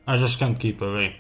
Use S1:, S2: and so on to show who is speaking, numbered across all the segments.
S1: I just can't keep away.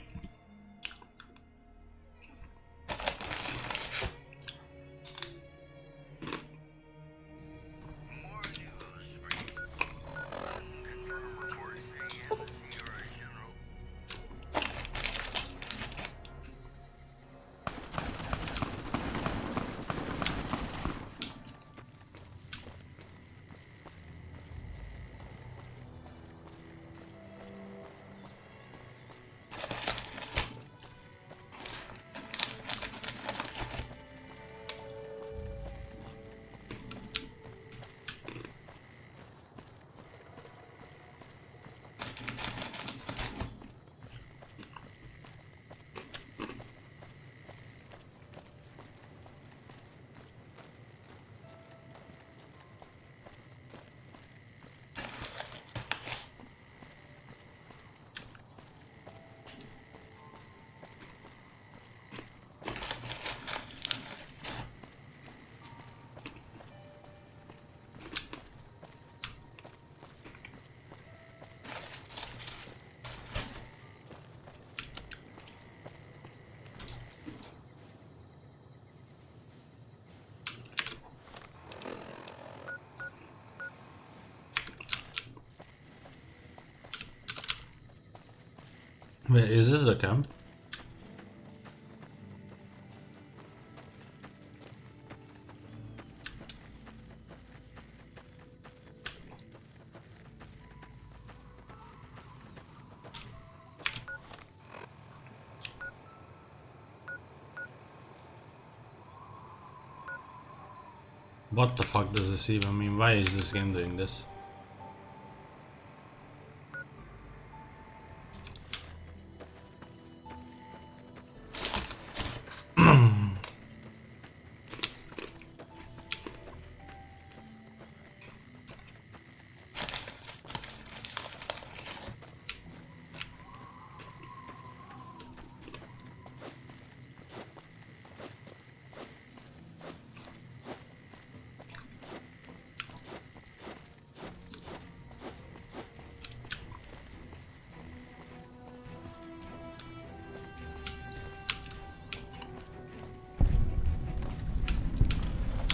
S1: Wait, is this the camp? What the fuck does this even mean? Why is this game doing this?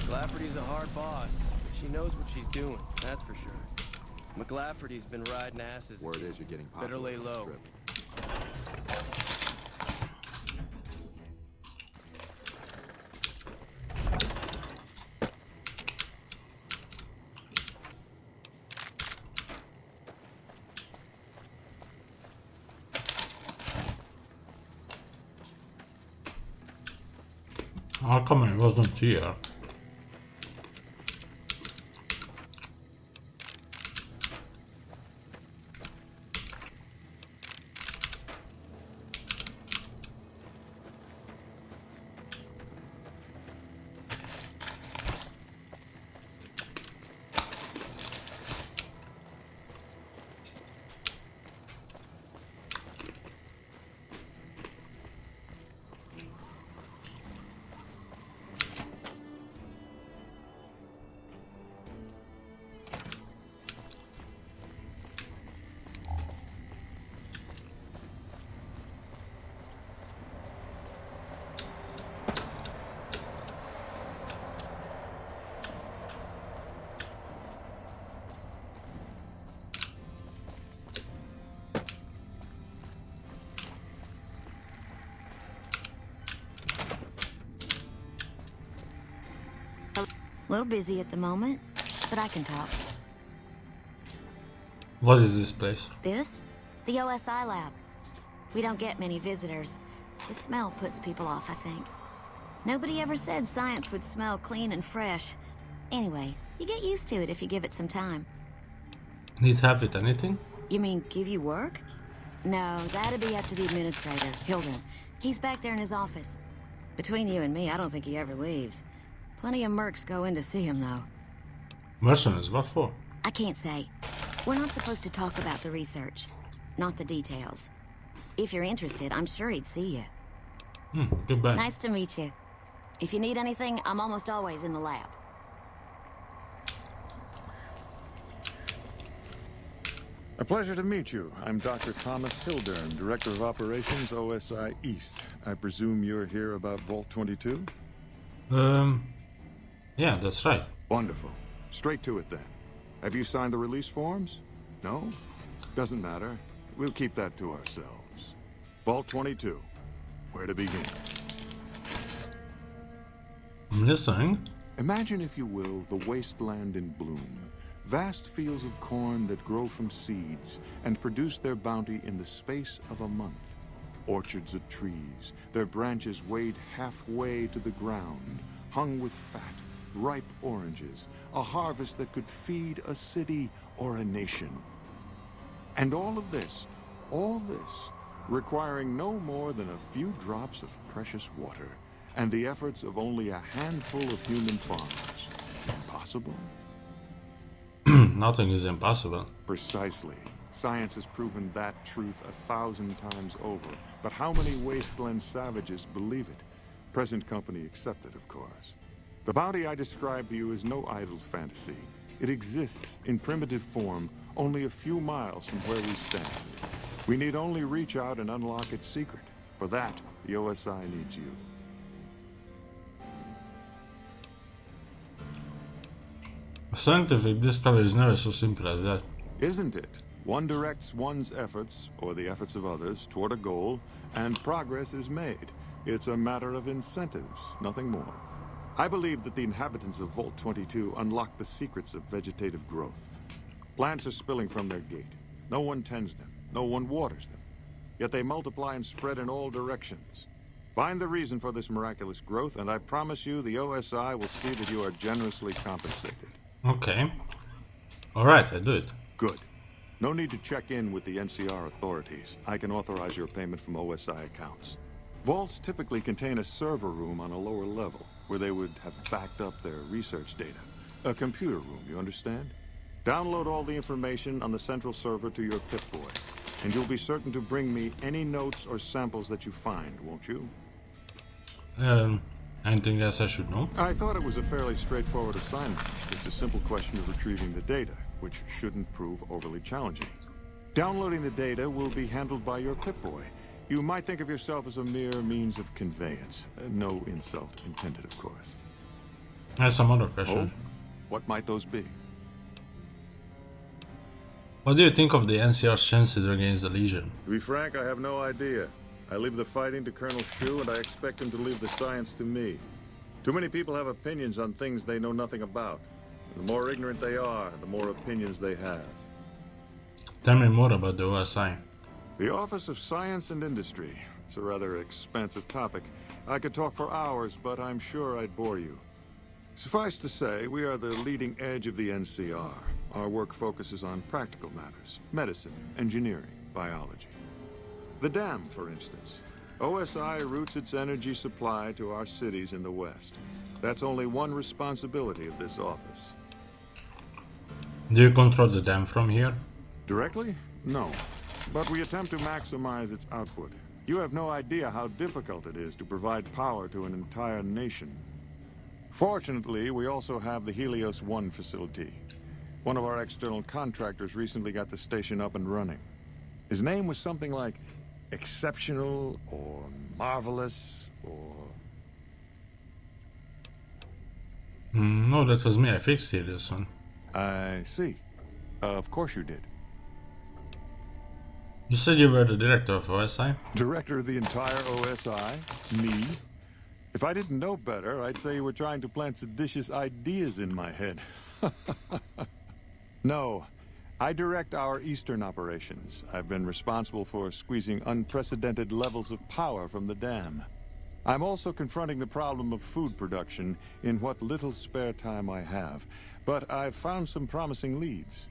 S2: McLafferty's a hard boss. She knows what she's doing, that's for sure. McLafferty's been riding asses.
S3: Word is you're getting popular.
S2: Better lay low.
S1: How come it wasn't here?
S4: A little busy at the moment, but I can talk.
S1: What is this place?
S4: This? The OSI lab. We don't get many visitors. The smell puts people off, I think. Nobody ever said science would smell clean and fresh. Anyway, you get used to it if you give it some time.
S1: Need help with anything?
S4: You mean give you work? No, that'd be up to the administrator, Hilden. He's back there in his office. Between you and me, I don't think he ever leaves. Plenty of mercs go in to see him, though.
S1: Mercenaries, what for?
S4: I can't say. We're not supposed to talk about the research, not the details. If you're interested, I'm sure he'd see you.
S1: Goodbye.
S4: Nice to meet you. If you need anything, I'm almost always in the lab.
S3: A pleasure to meet you. I'm Dr. Thomas Hildern, Director of Operations, OSI East. I presume you're here about Vault 22?
S1: Yeah, that's right.
S3: Wonderful. Straight to it then. Have you signed the release forms? No? Doesn't matter. We'll keep that to ourselves. Vault 22. Where to begin?
S1: I'm listening.
S3: Imagine, if you will, the wasteland in bloom. Vast fields of corn that grow from seeds and produce their bounty in the space of a month. Orchards of trees, their branches weighed halfway to the ground, hung with fat, ripe oranges, a harvest that could feed a city or a nation. And all this, requiring no more than a few drops of precious water, and the efforts of only a handful of human farmers. Impossible?
S1: Nothing is impossible.
S3: Precisely. Science has proven that truth 1,000 times over. But how many wasteland savages believe it? Present company accepted, of course. The bounty I described to you is no idle fantasy. It exists in primitive form only a few miles from where we stand. We need only reach out and unlock its secret. For that, the OSI needs you.
S1: Scientific discovery is never so simple as that.
S3: Isn't it? One directs one's efforts, or the efforts of others, toward a goal, and progress is made. It's a matter of incentives, nothing more. I believe that the inhabitants of Vault 22 unlock the secrets of vegetative growth. Plants are spilling from their gate. No one tends them. No one waters them. Yet they multiply and spread in all directions. Find the reason for this miraculous growth, and I promise you the OSI will see that you are generously compensated.
S1: Okay. Alright, I do it.
S3: Good. No need to check in with the NCR authorities. I can authorize your payment from OSI accounts. Vaults typically contain a server room on a lower level, where they would have backed up their research data. A computer room, you understand? Download all the information on the central server to your Pip-Boy, and you'll be certain to bring me any notes or samples that you find, won't you?
S1: Anything else I should know?
S3: I thought it was a fairly straightforward assignment. It's a simple question of retrieving the data, which shouldn't prove overly challenging. Downloading the data will be handled by your Pip-Boy. You might think of yourself as a mere means of conveyance. No insult intended, of course.
S1: I have some other question.
S3: Oh? What might those be?
S1: What do you think of the NCR's chances against the Legion?
S3: To be frank, I have no idea. I leave the fighting to Colonel Shu, and I expect him to leave the science to me. Too many people have opinions on things they know nothing about. The more ignorant they are, the more opinions they have.
S1: Tell me more about the OSI.
S3: The Office of Science and Industry. It's a rather expansive topic. I could talk for hours, but I'm sure I'd bore you. Suffice to say, we are the leading edge of the NCR. Our work focuses on practical matters: medicine, engineering, biology. The dam, for instance. OSI routes its energy supply to our cities in the West. That's only one responsibility of this office.
S1: Do you control the dam from here?
S3: Directly? No. But we attempt to maximize its output. You have no idea how difficult it is to provide power to an entire nation. Fortunately, we also have the Helios 1 facility. One of our external contractors recently got the station up and running. His name was something like exceptional or marvelous or...
S1: No, that was me. I fixed Helios 1.
S3: I see. Of course you did.
S1: You said you were the director of OSI?
S3: Director of the entire OSI? Me? If I didn't know better, I'd say you were trying to plant seditious ideas in my head. No. I direct our eastern operations. I've been responsible for squeezing unprecedented levels of power from the dam. I'm also confronting the problem of food production in what little spare time I have. But I've found some promising leads.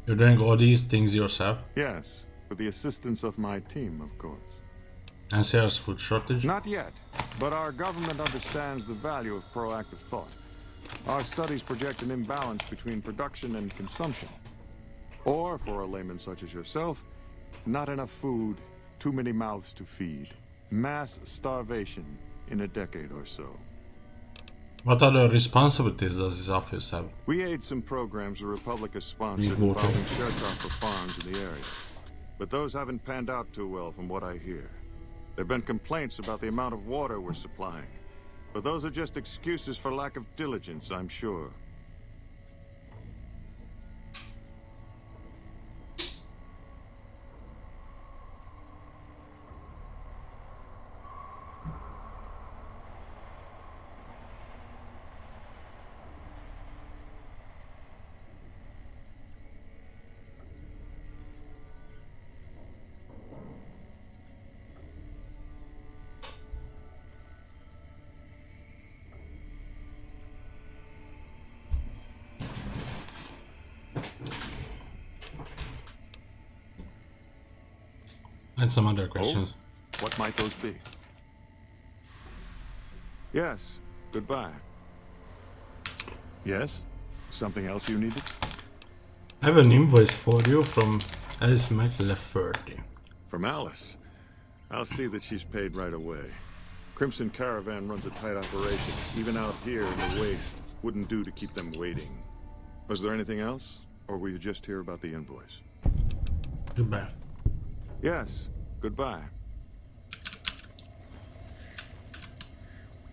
S1: You're doing all these things yourself?
S3: Yes, with the assistance of my team, of course.
S1: NCR's food shortage?
S3: Not yet, but our government understands the value of proactive thought. Our studies project an imbalance between production and consumption. Or, for a layman such as yourself, not enough food, too many mouths to feed. Mass starvation in a decade or so.
S1: What other responsibilities does his office have?
S3: We aid some programs the Republic has sponsored
S1: Water.
S3: involving sharecropper farms in the area. But those haven't panned out too well from what I hear. There have been complaints about the amount of water we're supplying. But those are just excuses for lack of diligence, I'm sure.
S1: And some other questions.
S3: Oh, what might those be? Yes, goodbye. Yes? Something else you needed?
S1: I have an invoice for you from Alice McLafferty.
S3: From Alice. I'll see that she's paid right away. Crimson Caravan runs a tight operation. Even out here in the waste. Wouldn't do to keep them waiting. Was there anything else? Or were you just here about the invoice?
S1: Goodbye.
S3: Yes, goodbye.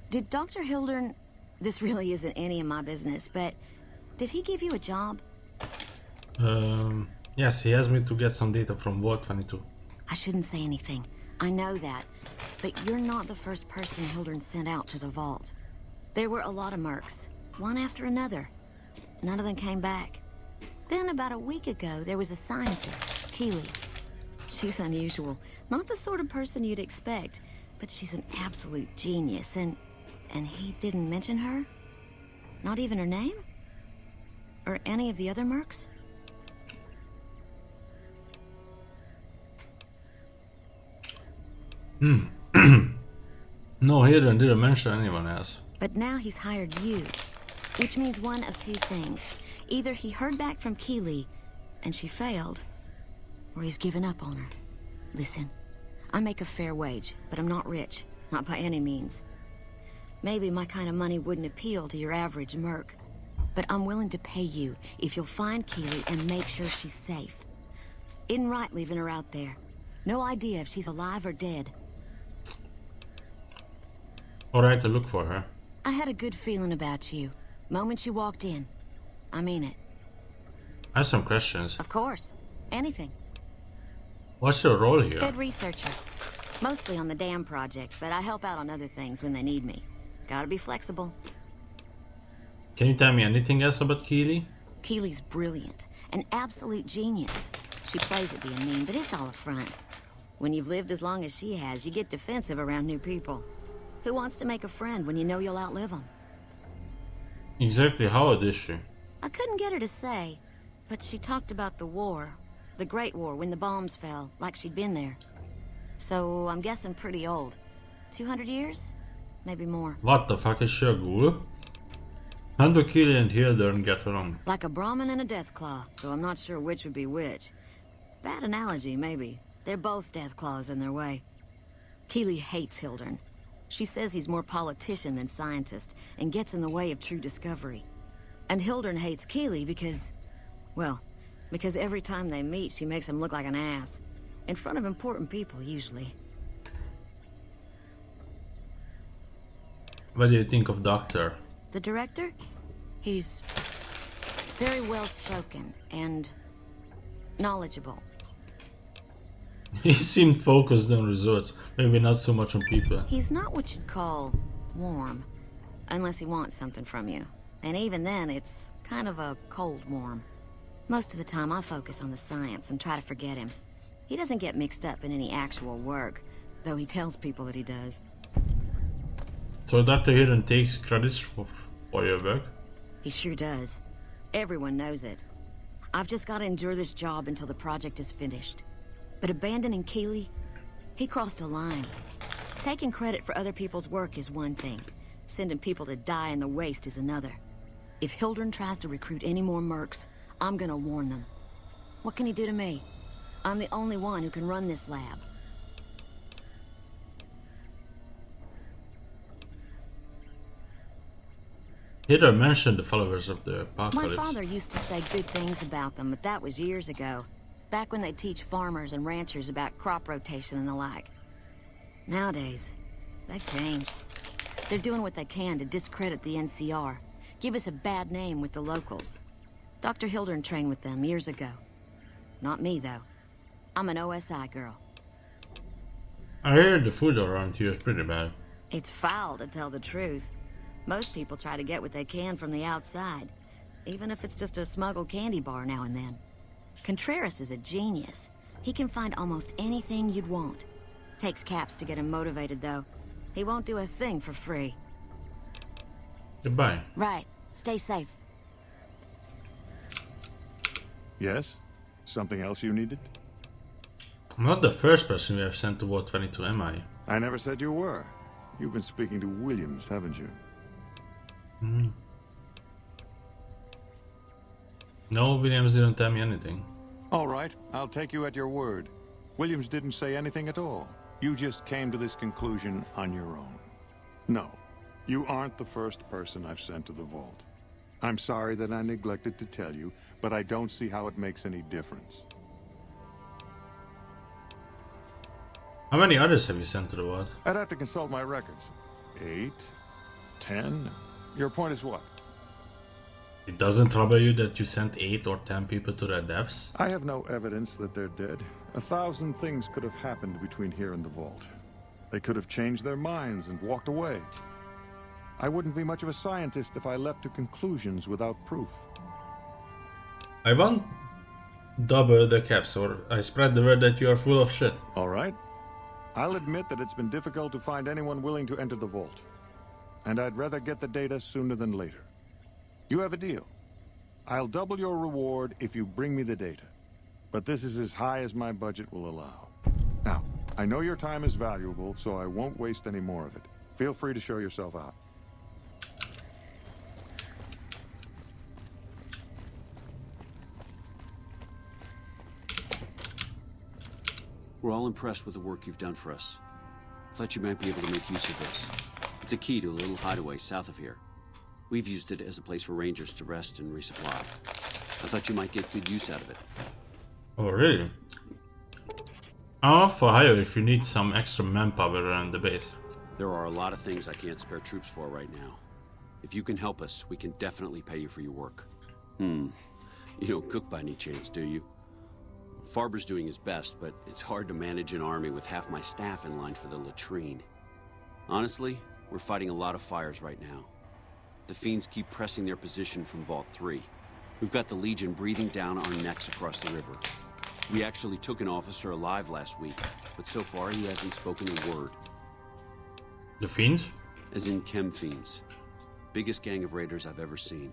S4: Did Dr. Hildern... This really isn't any of my business, but... Did he give you a job?
S1: Yes, he asked me to get some data from Vault 22.
S4: I shouldn't say anything. I know that. But you're not the first person Hildern sent out to the vault. There were a lot of mercs, one after another. None of them came back. Then about a week ago, there was a scientist, Keeley. She's unusual. Not the sort of person you'd expect, but she's an absolute genius, and he didn't mention her? Not even her name? Or any of the other mercs?
S1: No, he didn't mention anyone else.
S4: But now he's hired you, which means one of two things. Either he heard back from Keeley, and she failed, or he's given up on her. Listen, I make a fair wage, but I'm not rich. Not by any means. Maybe my kind of money wouldn't appeal to your average merc. But I'm willing to pay you if you'll find Keeley and make sure she's safe. Isn't right leaving her out there. No idea if she's alive or dead.
S1: Alright, I'll look for her.
S4: I had a good feeling about you. Moment you walked in. I mean it.
S1: I have some questions.
S4: Of course. Anything.
S1: What's your role here?
S4: Head researcher. Mostly on the dam project, but I help out on other things when they need me. Gotta be flexible.
S1: Can you tell me anything else about Keeley?
S4: Keeley's brilliant. An absolute genius. She plays at being mean, but it's all a front. When you've lived as long as she has, you get defensive around new people. Who wants to make a friend when you know you'll outlive them?
S1: Exactly how old is she?
S4: I couldn't get her to say, but she talked about the war. The Great War, when the bombs fell, like she'd been there. So, I'm guessing pretty old. 200 years? Maybe more.
S1: What the fuck, is she a ghoul? How do Keeley and Hildern get along?
S4: Like a Brahmin and a Deathclaw, though I'm not sure which would be which. Bad analogy, maybe. They're both Deathclaws in their way. Keeley hates Hildern. She says he's more politician than scientist, and gets in the way of true discovery. And Hildern hates Keeley because... well, because every time they meet, she makes him look like an ass. In front of important people, usually.
S1: What do you think of Doctor?
S4: The director? He's very well-spoken and knowledgeable.
S1: He seemed focused on results, maybe not so much on people.
S4: He's not what you'd call warm, unless he wants something from you. And even then, it's kind of a cold warm. Most of the time, I focus on the science and try to forget him. He doesn't get mixed up in any actual work, though he tells people that he does.
S1: So Dr. Hildern takes credits for your work?
S4: He sure does. Everyone knows it. I've just got to endure this job until the project is finished. But abandoning Keeley, he crossed a line. Taking credit for other people's work is one thing. Sending people to die in the waste is another. If Hildern tries to recruit any more mercs, I'm gonna warn them. What can he do to me? I'm the only one who can run this lab.
S1: Hitler mentioned the followers of the
S4: My
S1: apocalypse.
S4: father used to say good things about them, but that was years ago. Back when they teach farmers and ranchers about crop rotation and the like. Nowadays, they've changed. They're doing what they can to discredit the NCR, give us a bad name with the locals. Dr. Hildern trained with them years ago. Not me, though. I'm an OSI girl.
S1: I hear the food around here is pretty bad.
S4: It's foul, to tell the truth. Most people try to get what they can from the outside, even if it's just a smuggled candy bar now and then. Contreras is a genius. He can find almost anything you'd want. Takes caps to get him motivated, though. He won't do a thing for free.
S1: Goodbye.
S4: Right. Stay safe.
S3: Yes? Something else you needed?
S1: I'm not the first person we have sent to Ward 22, am I?
S3: I never said you were. You've been speaking to Williams, haven't you?
S1: No, Williams didn't tell me anything.
S3: All right, I'll take you at your word. Williams didn't say anything at all. You just came to this conclusion on your own. No, you aren't the first person I've sent to the vault. I'm sorry that I neglected to tell you, but I don't see how it makes any difference.
S1: How many others have you sent to the Ward?
S3: I'd have to consult my records. 8? 10? Your point is what?
S1: It doesn't trouble you that you sent 8 or 10 people to their deaths?
S3: I have no evidence that they're dead. 1,000 things could have happened between here and the vault. They could have changed their minds and walked away. I wouldn't be much of a scientist if I leapt to conclusions without proof.
S1: I won't double the caps, or I spread the word that you are full of shit.
S3: All right. I'll admit that it's been difficult to find anyone willing to enter the vault. And I'd rather get the data sooner than later. You have a deal. I'll double your reward if you bring me the data. But this is as high as my budget will allow. Now, I know your time is valuable, so I won't waste any more of it. Feel free to show yourself out.
S5: We're all impressed with the work you've done for us. Thought you might be able to make use of this. It's a key to a little hideaway south of here. We've used it as a place for rangers to rest and resupply. I thought you might get good use out of it.
S1: Oh, really? Oh, for hire if you need some extra manpower around the base.
S5: There are a lot of things I can't spare troops for right now. If you can help us, we can definitely pay you for your work. You don't cook by any chance, do you? Farber's doing his best, but it's hard to manage an army with half my staff in line for the latrine. Honestly, we're fighting a lot of fires right now. The Fiends keep pressing their position from Vault 3. We've got the Legion breathing down our necks across the river. We actually took an officer alive last week, but so far he hasn't spoken a word.
S1: The Fiends?
S5: As in Chem Fiends. Biggest gang of raiders I've ever seen.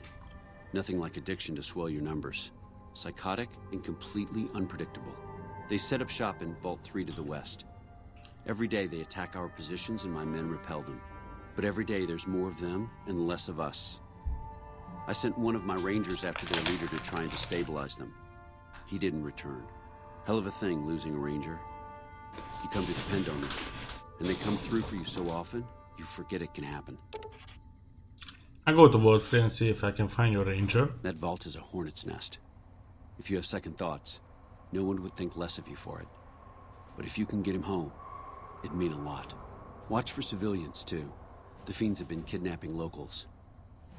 S5: Nothing like addiction to swell your numbers. Psychotic and completely unpredictable. They set up shop in Vault 3 to the west. Every day they attack our positions and my men repel them. But every day there's more of them and less of us. I sent one of my rangers after their leader to try and destabilize them. He didn't return. Hell of a thing losing a ranger. You come to depend on them. And they come through for you so often, you forget it can happen.
S1: I go to Ward 3 and see if I can find your ranger.
S5: That vault is a hornet's nest. If you have second thoughts, no one would think less of you for it. But if you can get him home, it'd mean a lot. Watch for civilians, too. The Fiends have been kidnapping locals.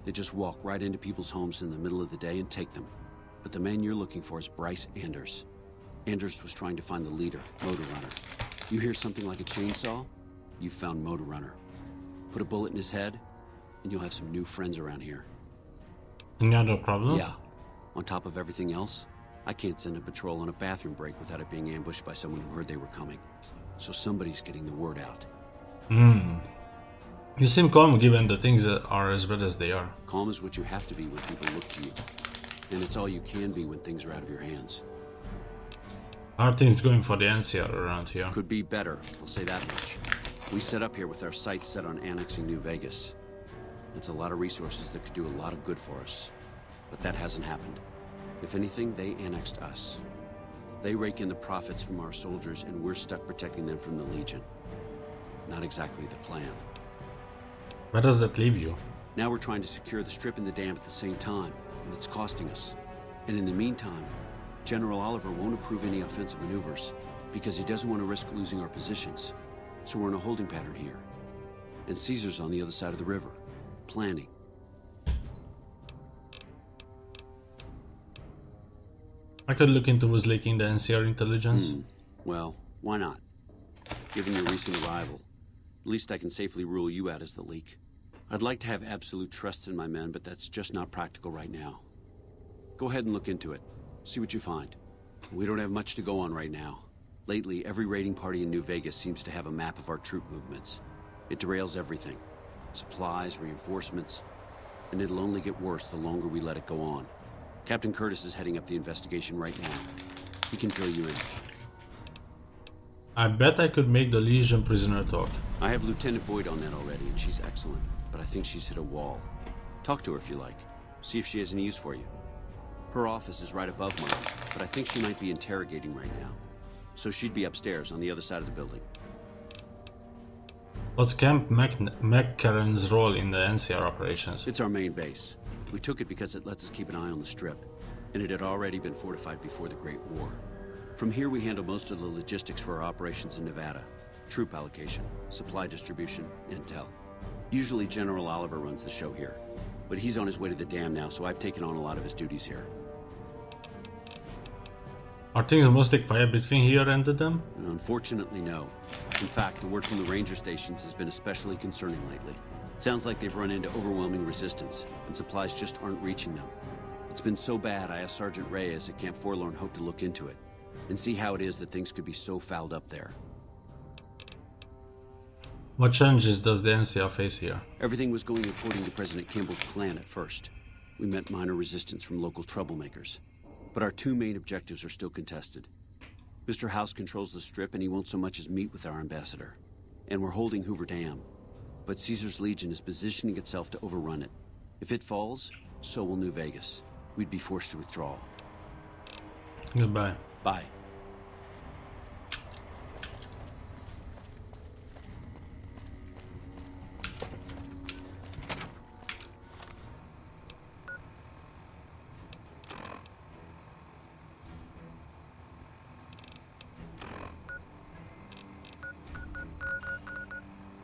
S5: They just walk right into people's homes in the middle of the day and take them. But the man you're looking for is Bryce Anders. Anders was trying to find the leader, Motor Runner. You hear something like a chainsaw? You've found Motor Runner. Put a bullet in his head, and you'll have some new friends around here.
S1: Any other problem?
S5: Yeah. On top of everything else, I can't send a patrol on a bathroom break without it being ambushed by someone who heard they were coming. So somebody's getting the word out.
S1: You seem calm given the things that are as bad as they are.
S5: Calm is what you have to be when people look to you. And it's all you can be when things are out of your hands.
S1: How are things going for the NCR around here?
S5: Could be better, I'll say that much. We set up here with our sights set on annexing New Vegas. It's a lot of resources that could do a lot of good for us. But that hasn't happened. If anything, they annexed us. They rake in the profits from our soldiers, and we're stuck protecting them from the Legion. Not exactly the plan.
S1: Where does that leave you?
S5: Now we're trying to secure the strip and the dam at the same time, and it's costing us. And in the meantime, General Oliver won't approve any offensive maneuvers because he doesn't want to risk losing our positions. So we're in a holding pattern here. And Caesar's on the other side of the river, planning.
S1: I could look into who's leaking the NCR intelligence.
S5: Well, why not? Given your recent arrival, at least I can safely rule you out as the leak. I'd like to have absolute trust in my men, but that's just not practical right now. Go ahead and look into it. See what you find. We don't have much to go on right now. Lately, every raiding party in New Vegas seems to have a map of our troop movements. It derails everything. Supplies, reinforcements, and it'll only get worse the longer we let it go on. Captain Curtis is heading up the investigation right now. He can fill you in.
S1: I bet I could make the Legion prisoner talk.
S5: I have Lieutenant Boyd on that already, and she's excellent. But I think she's hit a wall. Talk to her if you like. See if she has any use for you. Her office is right above mine, but I think she might be interrogating right now. So she'd be upstairs on the other side of the building.
S1: What's Camp McCarran's role in the NCR operations?
S5: It's our main base. We took it because it lets us keep an eye on the Strip, and it had already been fortified before the Great War. From here we handle most of the logistics for our operations in Nevada. Troop allocation, supply distribution, intel. Usually General Oliver runs the show here, but he's on his way to the dam now, so I've taken on a lot of his duties here.
S1: Are things mostly quiet between here and the dam?
S5: Unfortunately, no. In fact, the word from the ranger stations has been especially concerning lately. Sounds like they've run into overwhelming resistance, and supplies just aren't reaching them. It's been so bad, I asked Sergeant Reyes at Camp Forlorn Hope to look into it, and see how it is that things could be so fouled up there.
S1: What challenges does the NCR face here?
S5: Everything was going according to President Kimball's plan at first. We met minor resistance from local troublemakers. But our two main objectives are still contested. Mr. House controls the Strip and he won't so much as meet with our ambassador. And we're holding Hoover Dam. But Caesar's Legion is positioning itself to overrun it. If it falls, so will New Vegas. We'd be forced to withdraw.
S1: Goodbye.
S5: Bye.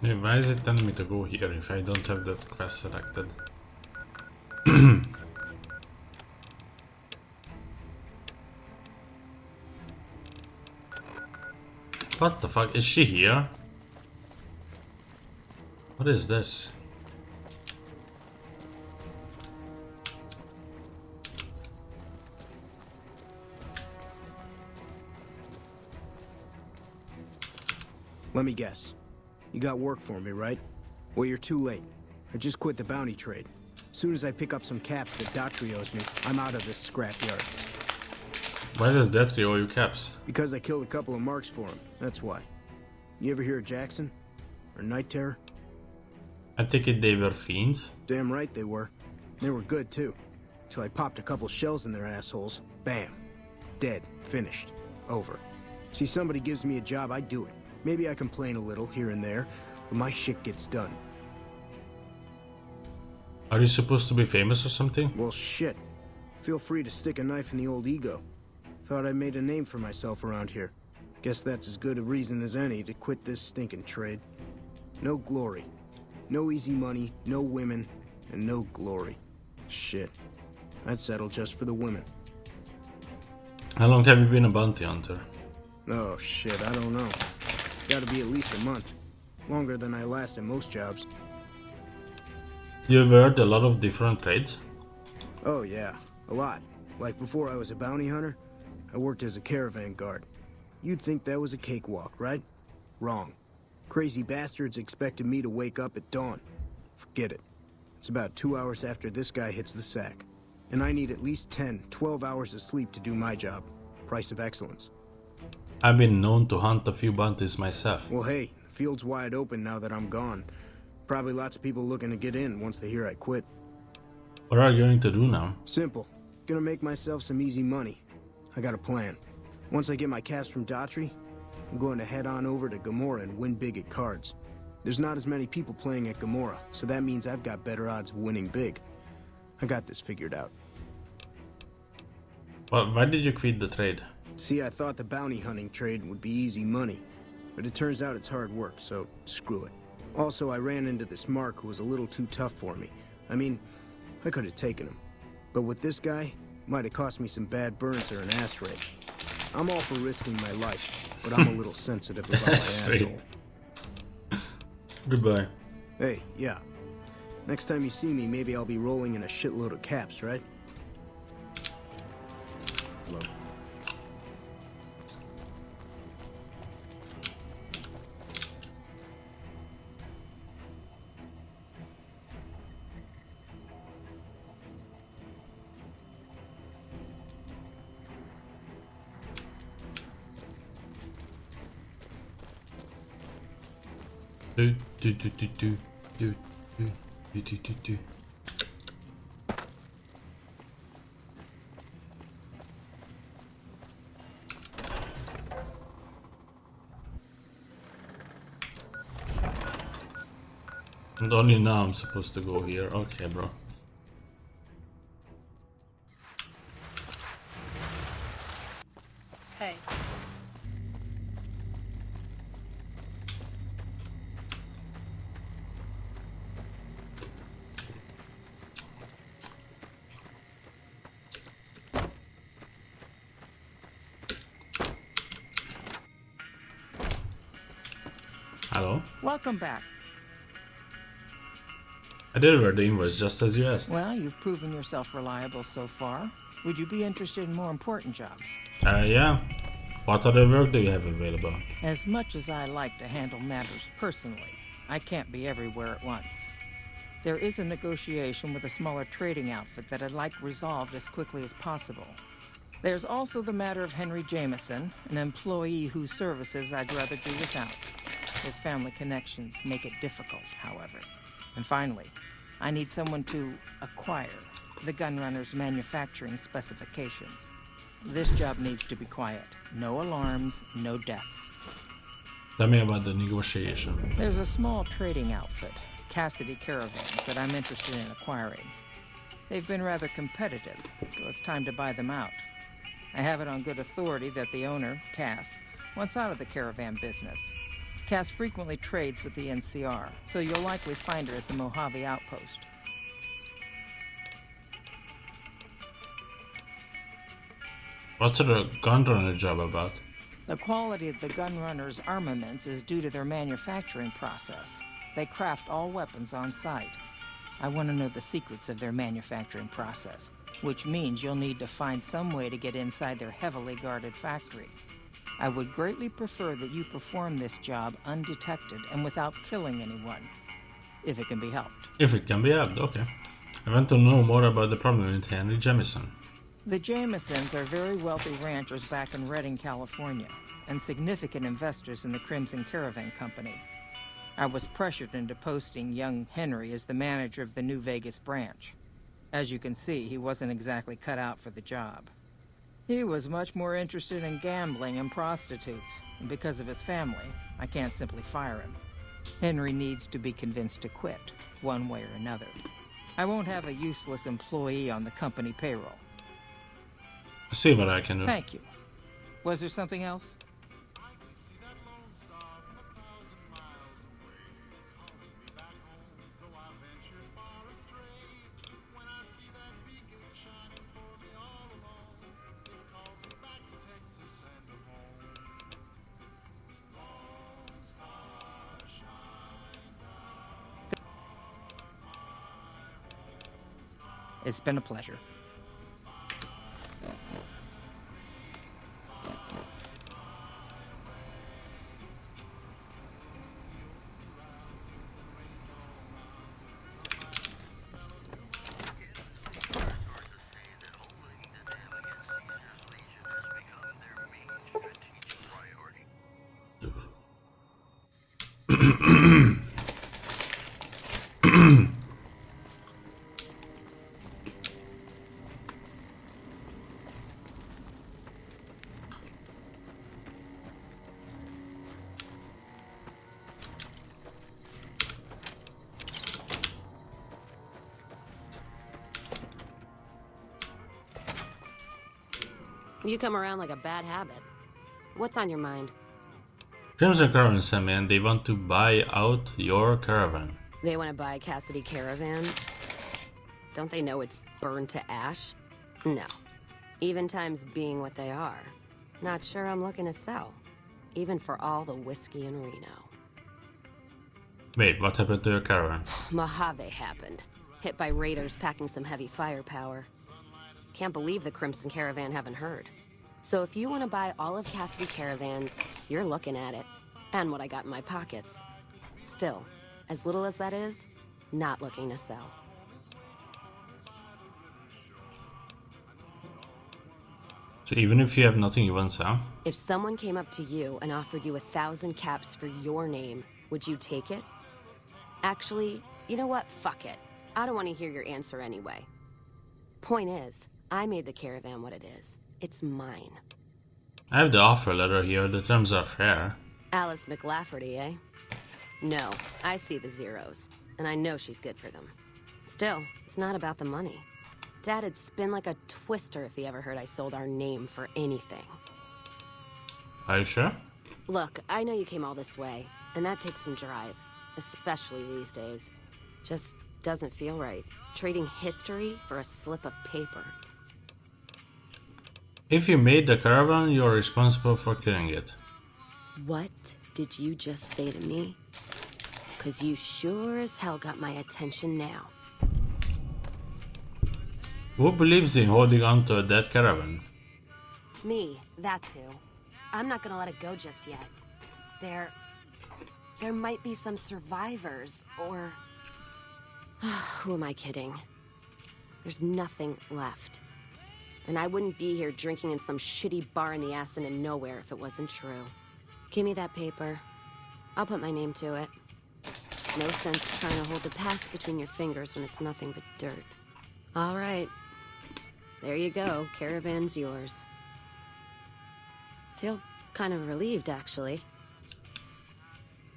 S1: Hey, why is it telling me to go here if I don't have that quest selected? What the fuck? Is she here? What is this?
S6: Let me guess. You got work for me, right? Well, you're too late. I just quit the bounty trade. As soon as I pick up some caps that Daughtry owes me, I'm out of this scrapyard.
S1: Why does Daughtry owe you caps?
S6: Because I killed a couple of marks for him, that's why. You ever hear of Jackson? Or Night Terror?
S1: I take it they were fiends?
S6: Damn right they were. They were good, too. Till I popped a couple shells in their assholes. Bam. Dead. Finished. Over. See, somebody gives me a job, I do it. Maybe I complain a little here and there, but my shit gets done.
S1: Are you supposed to be famous or something?
S6: Well, shit. Feel free to stick a knife in the old ego. Thought I made a name for myself around here. Guess that's as good a reason as any to quit this stinking trade. No glory. No easy money, no women, and no glory. Shit. I'd settle just for the women.
S1: How long have you been a bounty hunter?
S6: Oh, shit, I don't know. Gotta be at least a month. Longer than I last in most jobs.
S1: You've heard a lot of different trades?
S6: Oh, yeah. A lot. Like before I was a bounty hunter, I worked as a caravan guard. You'd think that was a cakewalk, right? Wrong. Crazy bastards expected me to wake up at dawn. Forget it. It's about 2 hours after this guy hits the sack. And I need at least 10, 12 hours of sleep to do my job. Price of excellence.
S1: I've been known to hunt a few bounties myself.
S6: Well, hey, the field's wide open now that I'm gone. Probably lots of people looking to get in once they hear I quit.
S1: What are you going to do now?
S6: Simple. Gonna make myself some easy money. I got a plan. Once I get my caps from Daughtry, I'm going to head on over to Gomorrah and win big at cards. There's not as many people playing at Gamora, so that means I've got better odds of winning big. I got this figured out.
S1: Well, why did you quit the trade?
S6: See, I thought the bounty hunting trade would be easy money, but it turns out it's hard work, so screw it. Also, I ran into this Mark who was a little too tough for me. I mean, I could have taken him. But with this guy, might have cost me some bad burns or an ass rape. I'm all for risking my life, but I'm a little sensitive about my asshole.
S1: Goodbye.
S6: Hey, yeah. Next time you see me, maybe I'll be rolling in a shitload of caps, right? Hello.
S1: Do do do do do do do do do do do. And only now I'm supposed to go here. Okay, bro.
S7: Hey.
S1: Hello?
S7: Welcome back.
S1: I delivered the invoice just as you asked.
S7: Well, you've proven yourself reliable so far. Would you be interested in more important jobs?
S1: Yeah. What other work do you have available?
S7: As much as I like to handle matters personally, I can't be everywhere at once. There is a negotiation with a smaller trading outfit that I'd like resolved as quickly as possible. There's also the matter of Henry Jameson, an employee whose services I'd rather do without. His family connections make it difficult, however. And finally, I need someone to acquire the Gunrunner's manufacturing specifications. This job needs to be quiet. No alarms, no deaths.
S1: Tell me about the negotiation.
S7: There's a small trading outfit, Cassidy Caravans, that I'm interested in acquiring. They've been rather competitive, so it's time to buy them out. I have it on good authority that the owner, Cass, wants out of the caravan business. Cass frequently trades with the NCR, so you'll likely find her at the Mojave outpost.
S1: What's the gunrunner job about?
S7: The quality of the Gunrunner's armaments is due to their manufacturing process. They craft all weapons on site. I want to know the secrets of their manufacturing process, which means you'll need to find some way to get inside their heavily guarded factory. I would greatly prefer that you perform this job undetected and without killing anyone, if it can be helped.
S1: If it can be helped, okay. I want to know more about the problem with Henry Jameson.
S7: The Jamesons are very wealthy ranchers back in Redding, California, and significant investors in the Crimson Caravan Company. I was pressured into posting young Henry as the manager of the New Vegas branch. As you can see, he wasn't exactly cut out for the job. He was much more interested in gambling and prostitutes, and because of his family, I can't simply fire him. Henry needs to be convinced to quit, one way or another. I won't have a useless employee on the company payroll.
S1: I'll see what I can do.
S7: Thank you. Was there something else? It's been a pleasure.
S8: You come around like a bad habit. What's on your mind?
S1: Crimson Caravan sent me and they want to buy out your caravan.
S8: They want to buy Cassidy caravans? Don't they know it's burned to ash? No. Even times being what they are. Not sure I'm looking to sell. Even for all the whiskey in Reno.
S1: Wait, what happened to your caravan?
S8: Mojave happened. Hit by raiders packing some heavy firepower. Can't believe the Crimson Caravan haven't heard. So if you want to buy all of Cassidy caravans, you're looking at it. And what I got in my pockets. Still, as little as that is, not looking to sell.
S1: So even if you have nothing you want to sell?
S8: If someone came up to you and offered you 1,000 caps for your name, would you take it? Actually, you know what? Fuck it. I don't want to hear your answer anyway. Point is, I made the caravan what it is. It's mine.
S1: I have the offer letter here, the terms are fair.
S8: Alice McLafferty, eh? No, I see the zeros, and I know she's good for them. Still, it's not about the money. Dad'd spin like a twister if he ever heard I sold our name for anything.
S1: Are you sure?
S8: Look, I know you came all this way, and that takes some drive, especially these days. Just doesn't feel right. Trading history for a slip of paper.
S1: If you made the caravan, you're responsible for killing it.
S8: What did you just say to me? 'Cause you sure as hell got my attention now.
S1: Who believes in holding on to a dead caravan?
S8: Me, that's who. I'm not gonna let it go just yet. There might be some survivors, or... Who am I kidding? There's nothing left. And I wouldn't be here drinking in some shitty bar in the ass end of nowhere if it wasn't true. Give me that paper. I'll put my name to it. No sense trying to hold the past between your fingers when it's nothing but dirt. All right. There you go. Caravan's yours. Feel kind of relieved, actually.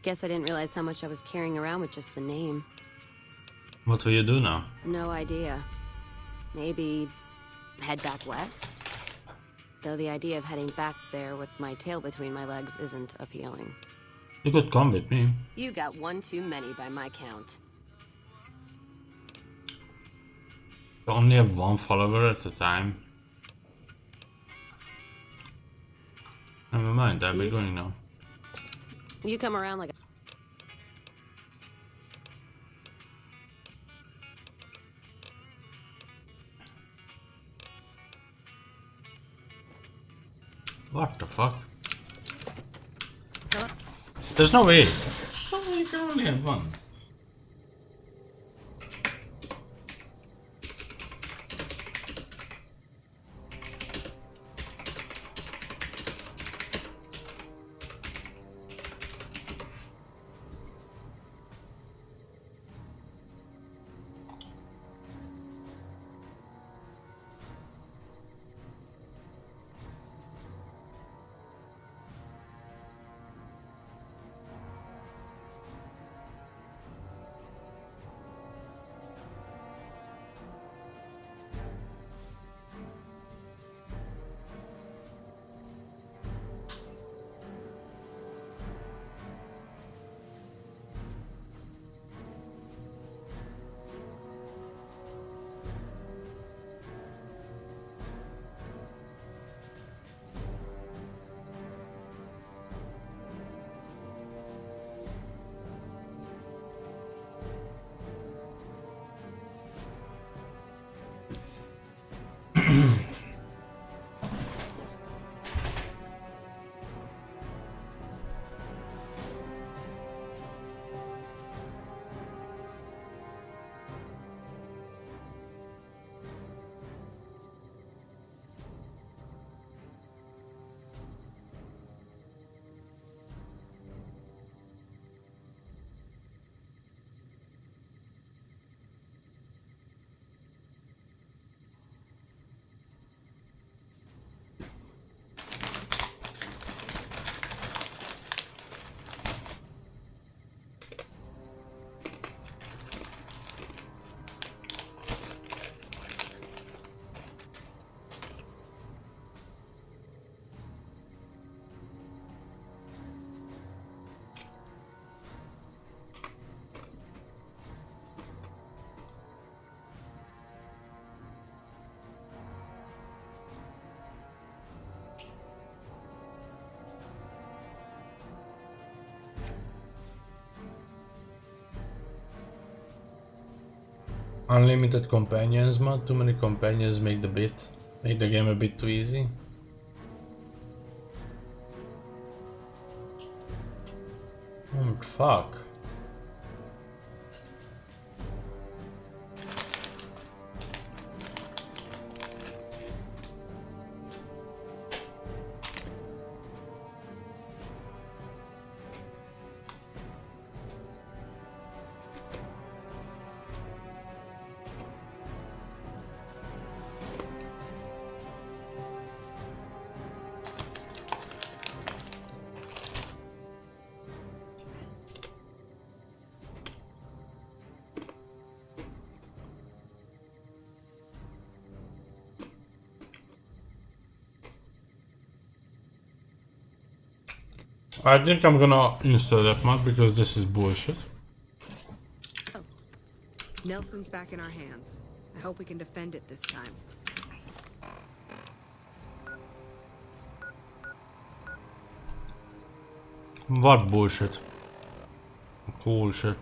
S8: Guess I didn't realize how much I was carrying around with just the name.
S1: What will you do now?
S8: No idea. Maybe head back west? Though the idea of heading back there with my tail between my legs isn't appealing.
S1: You could come with me.
S8: You got one too many by my count.
S1: You only have one follower at a time. Never mind, I'll be going now.
S8: You come around like a...
S1: What the fuck?
S8: Hello?
S1: There's no way. There's no way you can only have one. Unlimited companions mod. Too many companions make the game a bit too easy. Fuck. I think I'm gonna install that mod because this is bullshit.
S9: Nelson's back in our hands. I hope we can defend it this time.
S1: What bullshit? Cool shit.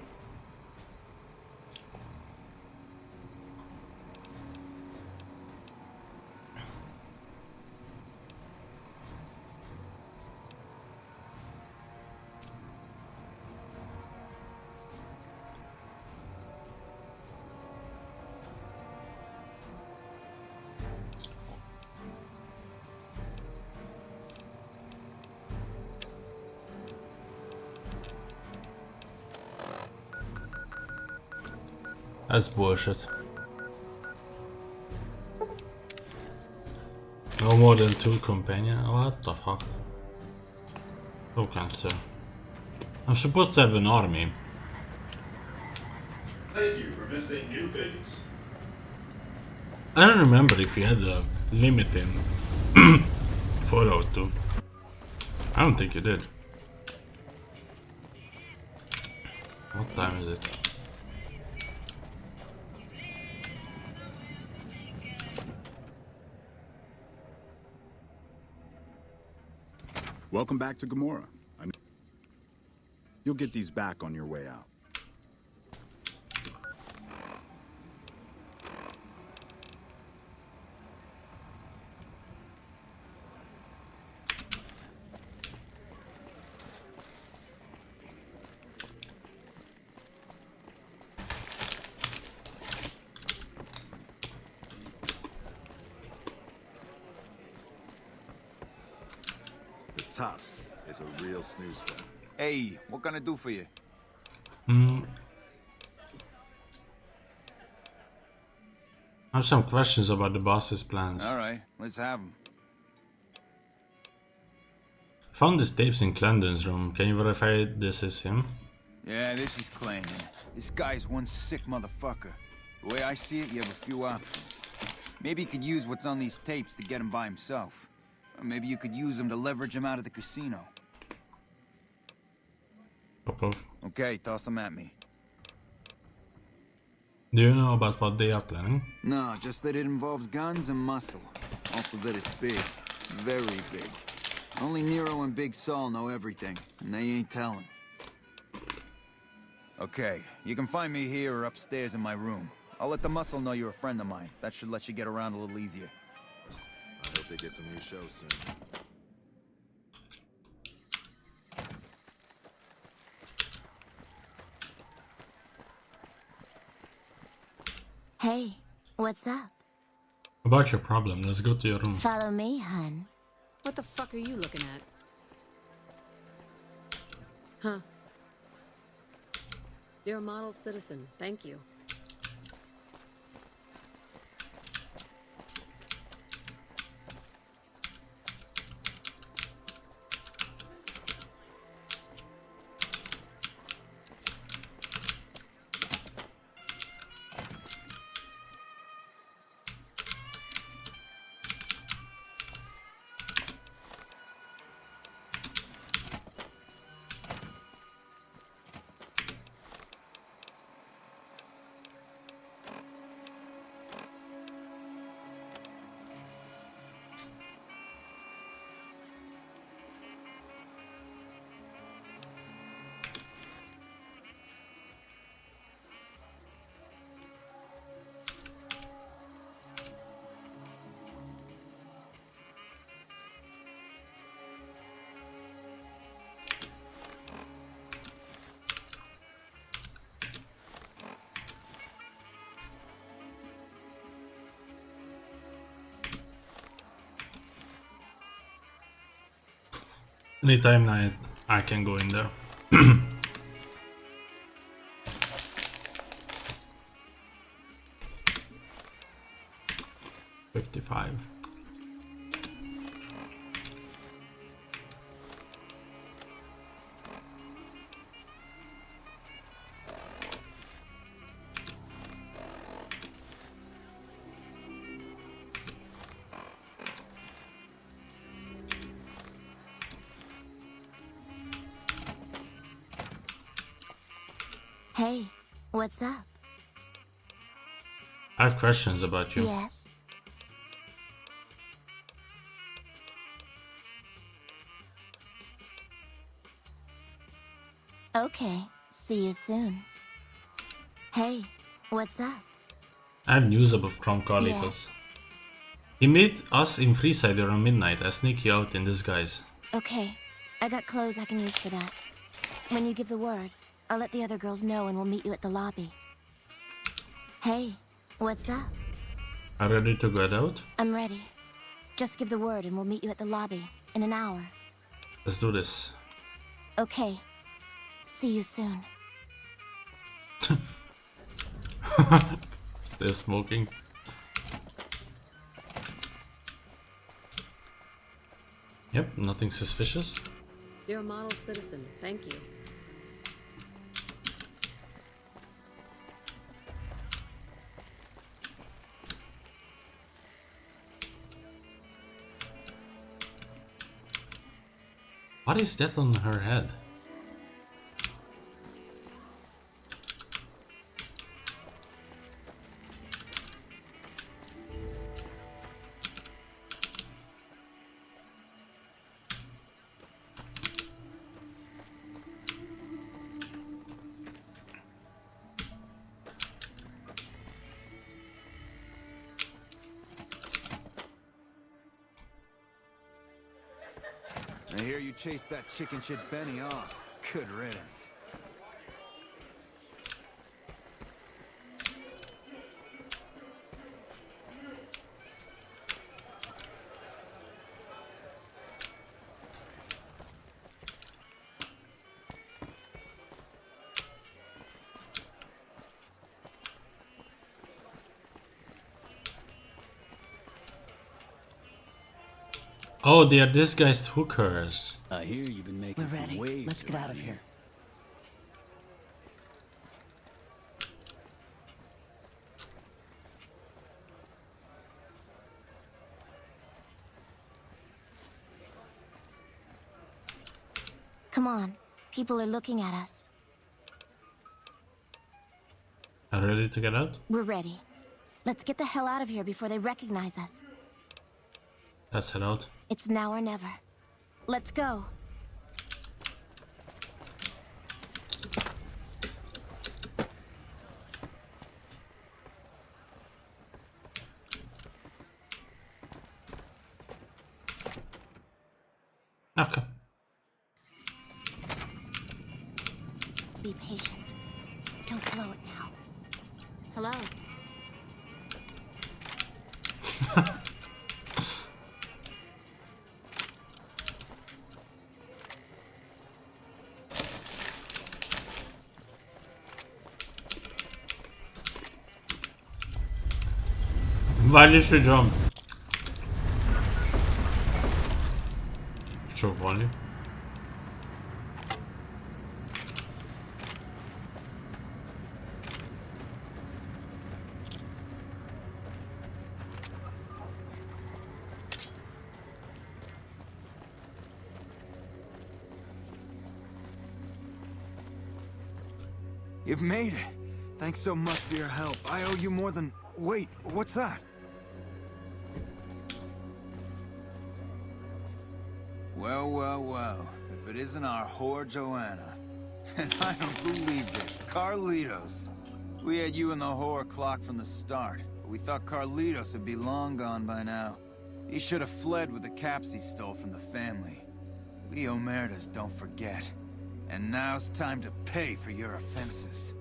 S1: That's bullshit. No more than 2 companions? What the fuck? Who can't I'm supposed to have an army.
S10: Thank you for visiting New Things.
S1: I don't remember if you had a limit in Fallout 2. I don't think you did. What time is it?
S11: Welcome back to Gamora. You'll get these back on your way out.
S10: Tops is a real snooze fest.
S12: Hey, what can I do for you?
S1: I have some questions about the boss's plans.
S12: Alright, let's have them.
S1: Found these tapes in Clandon's room. Can you verify this is him?
S12: Yeah, this is Clandon. This guy's one sick motherfucker. The way I see it, you have a few options. Maybe you could use what's on these tapes to get him by himself. Or maybe you could use them to leverage him out of the casino. Okay, toss them at me.
S1: Do you know about what they are planning?
S12: No, just that it involves guns and muscle. Also that it's big. Very big. Only Nero and Big Saul know everything, and they ain't telling. Okay, you can find me here or upstairs in my room. I'll let the muscle know you're a friend of mine. That should let you get around a little easier.
S10: I hope they get some new shows soon.
S4: Hey, what's up?
S1: About your problem, let's go to your room.
S4: Follow me, hun.
S9: What the fuck are you looking at? Huh. You're a model citizen. Thank you.
S1: Anytime I can go in there. 55.
S4: Hey, what's up?
S1: I have questions about you.
S4: Yes. Okay, see you soon. Hey, what's up?
S1: I have news about from Carlitos.
S4: Yes.
S1: He met us in Freeside around midnight. I sneak you out in disguise.
S4: Okay, I got clothes I can use for that. When you give the word, I'll let the other girls know and we'll meet you at the lobby. Hey, what's up?
S1: Are you ready to get out?
S4: I'm ready. Just give the word and we'll meet you at the lobby in an hour.
S1: Let's do this.
S4: Okay. See you soon.
S1: Still smoking. Yep, nothing suspicious.
S9: You're a model citizen. Thank you.
S1: What is that on her head?
S12: I hear you chased that chicken shit Benny off. Good riddance.
S1: Oh, they are disguised hookers.
S5: I hear you've been making
S7: We're ready.
S5: some waves.
S7: Let's get out of
S5: around
S7: here.
S4: Come on. People are looking at us.
S1: Are you ready to get out?
S4: We're ready. Let's get the hell out of here before they recognize us.
S1: Let's head out.
S4: It's now or never. Let's go.
S1: Okay.
S4: Be patient. Don't blow it now. Hello.
S1: Why did you jump? So funny.
S12: You've made it. Thanks so much for your help. I owe you more than... Wait, what's that? Well, well, well. If it isn't our whore Joanna. And I don't believe this. Carlitos. We had you and the whore clocked from the start. But we thought Carlitos would be long gone by now. He should have fled with the caps he stole from the family. We Omertas don't forget. And now's time to pay for your offenses.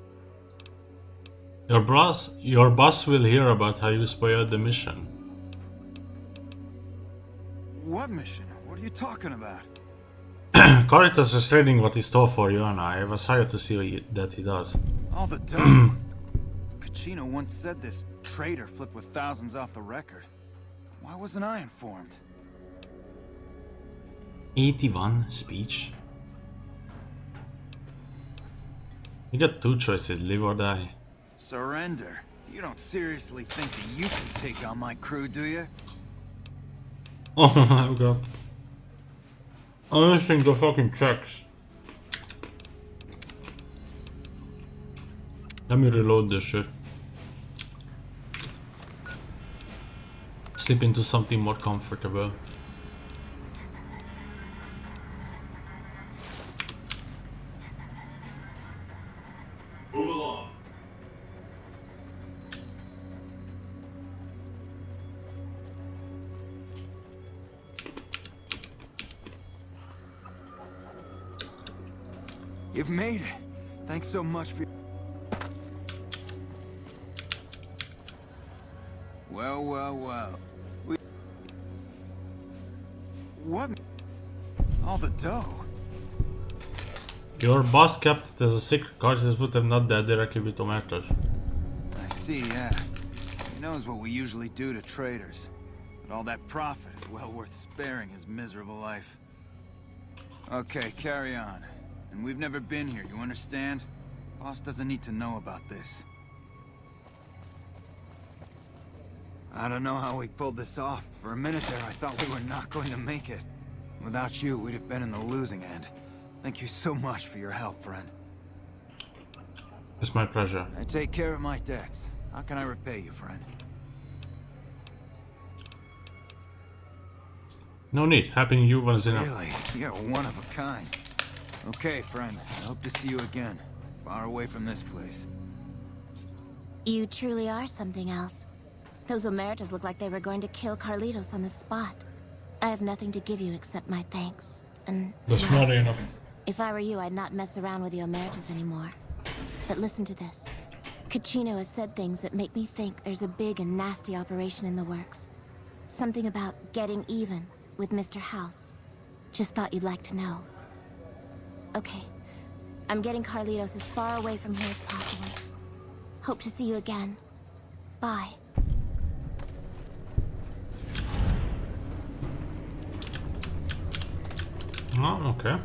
S1: Your boss will hear about how you spoiled the mission.
S12: What mission? What are you talking about?
S1: Caritas is reading what he stole for you, and I was hired to see that he does.
S12: All the dough. Kachino once said this traitor flipped with thousands off the record. Why wasn't I informed?
S1: 81 speech. You got two choices, live or die.
S12: Surrender? You don't seriously think that you can take on my crew, do you?
S1: Oh my god. I'm missing the fucking checks. Let me reload this shit. Slip into something more comfortable.
S3: Move along.
S12: You've made it. Thanks so much for... Well. What? All the dough.
S1: Your boss kept it as a secret. Caritas would have not dealt directly with Omerta.
S12: I see, yeah. He knows what we usually do to traders. But all that profit is well worth sparing his miserable life. Okay, carry on. And we've never been here, you understand? Boss doesn't need to know about this. I don't know how we pulled this off. For a minute there, I thought we were not going to make it. Without you, we'd have been in the losing end. Thank you so much for your help, friend.
S1: It's my pleasure.
S12: I take care of my debts. How can I repay you, friend?
S1: No need. Happy New Year is enough.
S12: Really? You're one of a kind. Okay, friend. I hope to see you again. Far away from this place.
S13: You truly are something else. Those Omertas look like they were going to kill Carlitos on the spot. I have nothing to give you except my thanks. And
S1: that's not enough.
S13: If I were you, I'd not mess around with the Omertas anymore. But listen to this. Kachino has said things that make me think there's a big and nasty operation in the works. Something about getting even with Mr. House. Just thought you'd like to know. Okay. I'm getting Carlitos as far away from here as possible. Hope to see you again. Bye.
S1: Oh, okay.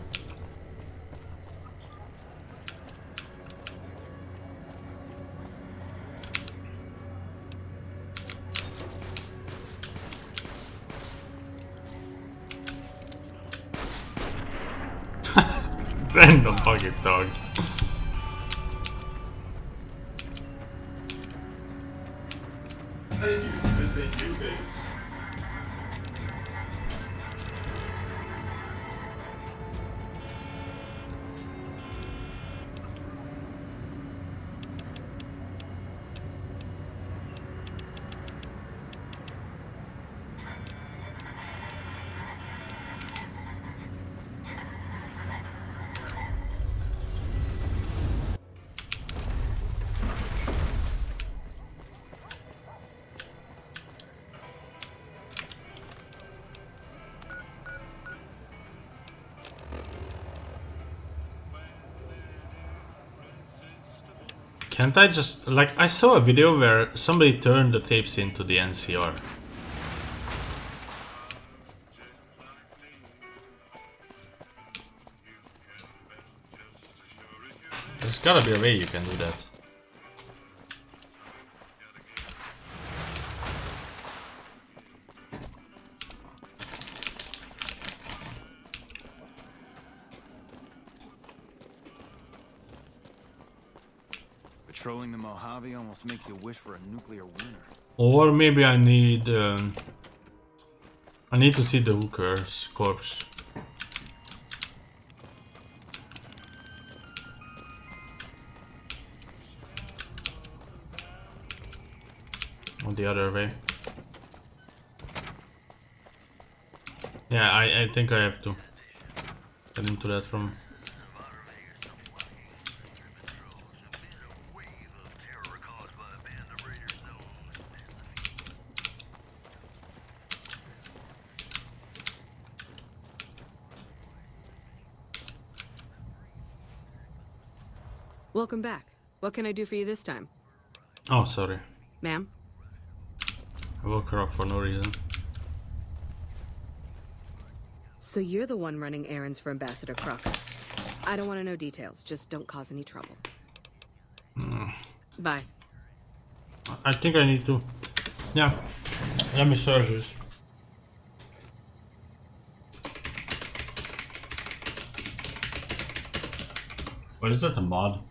S1: Random fucking dog.
S3: Thank you for visiting New Vegas.
S1: Can't I just, like, I saw a video where somebody turned the tapes into the NCR. There's gotta be a way you can do that.
S12: Patrolling the Mojave almost makes you wish for a nuclear winter.
S1: Or maybe I need to see the hooker's corpse. Or the other way. Yeah, I think I have to get into that room.
S9: Welcome back. What can I do for you this time?
S1: Oh, sorry.
S9: Ma'am?
S1: I woke her up for no reason.
S9: So you're the one running errands for Ambassador Crocker. I don't want to know details. Just don't cause any trouble. Bye.
S1: I think I need to... Yeah. Let me search this. What is that, a mod?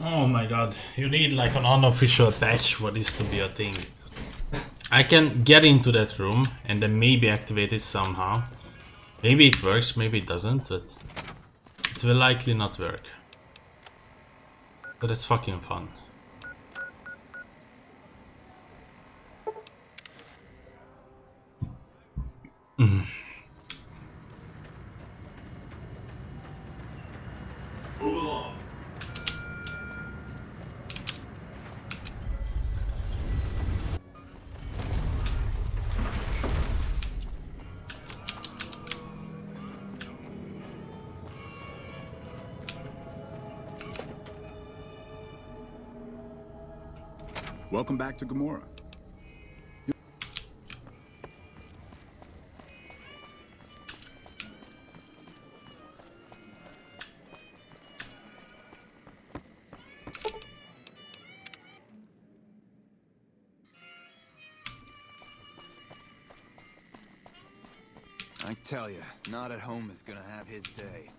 S1: Oh my god, you need like an unofficial patch for this to be a thing. I can get into that room and then maybe activate it somehow. Maybe it works, maybe it doesn't, but it will likely not work. But it's fucking fun.
S11: Welcome back to Gamora.
S12: I tell you, not at home is gonna have his day.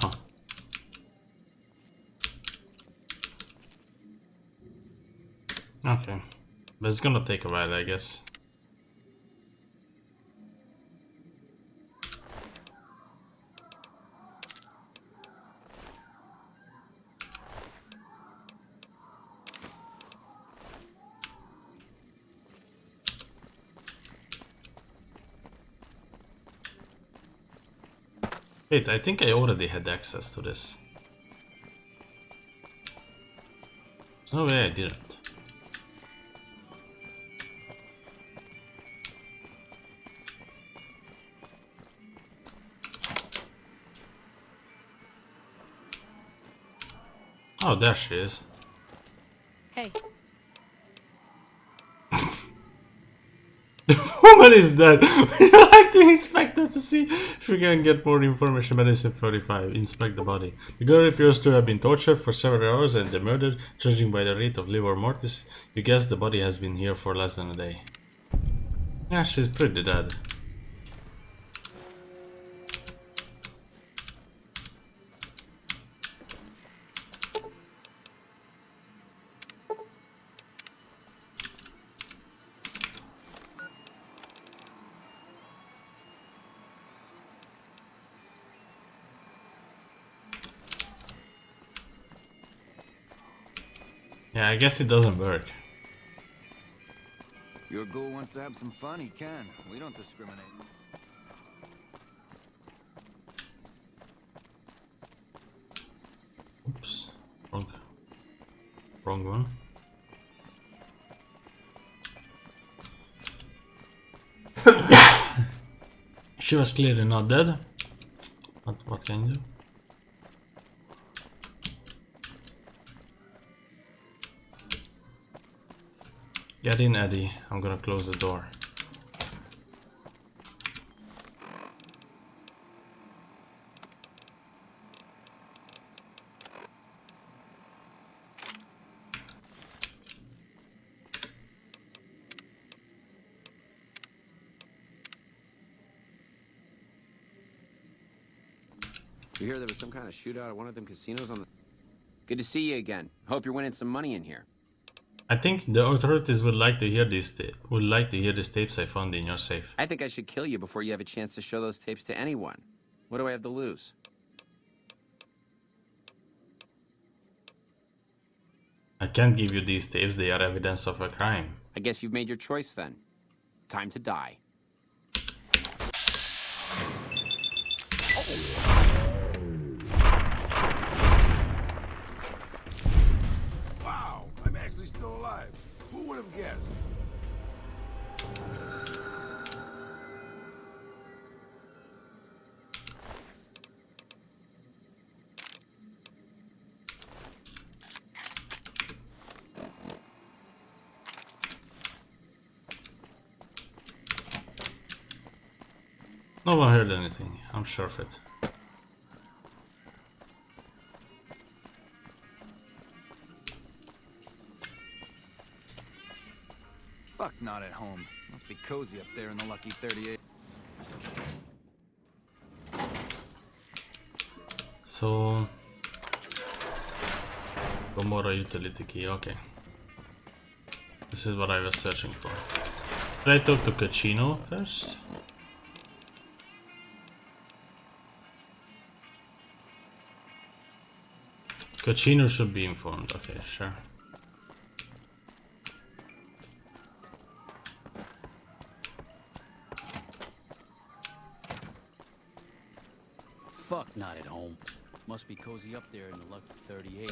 S1: Oh. Okay. But it's gonna take a while, I guess. Wait, I think I already had access to this. There's no way I didn't. Oh, there she is.
S9: Hey.
S1: What is that? Would you like to inspect her to see if we can get more information about SM-45? Inspect the body. The girl appears to have been tortured for several hours and then murdered. Judging by the rate of livor mortis, you guess the body has been here for less than a day. Yeah, she's pretty dead. Yeah, I guess it doesn't work.
S12: Your ghoul wants to have some fun, he can. We don't discriminate.
S1: Oops. Wrong one. She was clearly not dead. But what can you do? Get in, Eddie. I'm gonna close the door.
S14: You hear there was some kind of shootout at one of them casinos on the... Good to see you again. Hope you're winning some money in here.
S1: I think the authorities would like to hear these tapes I found in your safe.
S14: I think I should kill you before you have a chance to show those tapes to anyone. What do I have to lose?
S1: I can't give you these tapes, they are evidence of a crime.
S14: I guess you've made your choice then. Time to die.
S10: Wow, I'm actually still alive. Who would have guessed?
S1: No one heard anything, I'm sure of it.
S12: Fuck, not at home. Must be cozy up there in the lucky 38.
S1: So... Gomorrah utility key, okay. This is what I was searching for. Should I talk to Cacino first? Cacino should be informed, okay, sure.
S15: Fuck, not at home. Must be cozy up there in the lucky 38.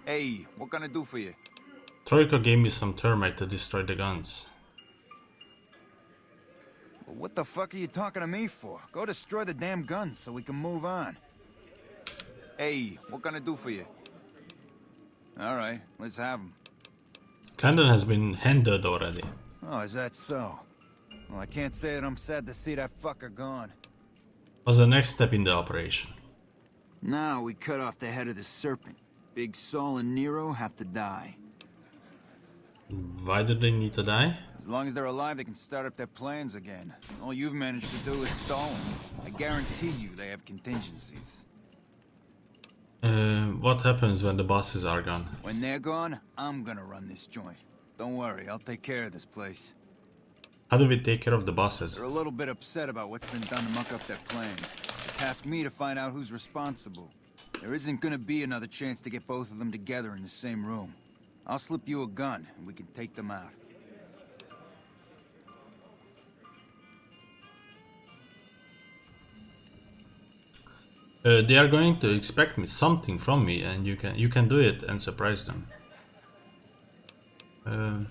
S12: Hey, what can I do for you?
S1: Troika gave me some termite to destroy the guns.
S12: Well, what the fuck are you talking to me for? Go destroy the damn guns so we can move on. Hey, what can I do for you? Alright, let's have them.
S1: Camden has been handed already.
S12: Oh, is that so? Well, I can't say that I'm sad to see that fucker gone.
S1: What's the next step in the operation?
S12: Now we cut off the head of the serpent. Big Saul and Nero have to die.
S1: Why do they need to die?
S12: As long as they're alive, they can start up their plans again. All you've managed to do is stall them. I guarantee you they have contingencies.
S1: What happens when the bosses are gone?
S12: When they're gone, I'm gonna run this joint. Don't worry, I'll take care of this place.
S1: How do we take care of the bosses?
S12: They're a little bit upset about what's been done to muck up their plans. They tasked me to find out who's responsible. There isn't gonna be another chance to get both of them together in the same room. I'll slip you a gun, and we can take them out.
S1: They are going to expect something from me, and you can do it and surprise them. I'm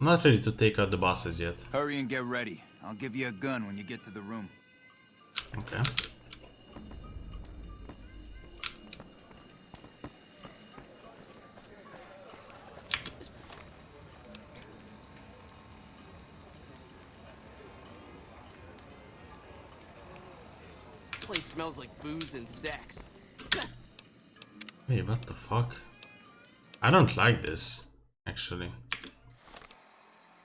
S1: not ready to take out the bosses yet.
S12: Hurry and get ready. I'll give you a gun when you get to the room.
S1: Okay.
S2: This place smells like booze and sex.
S1: Hey, what the fuck? I don't like this, actually.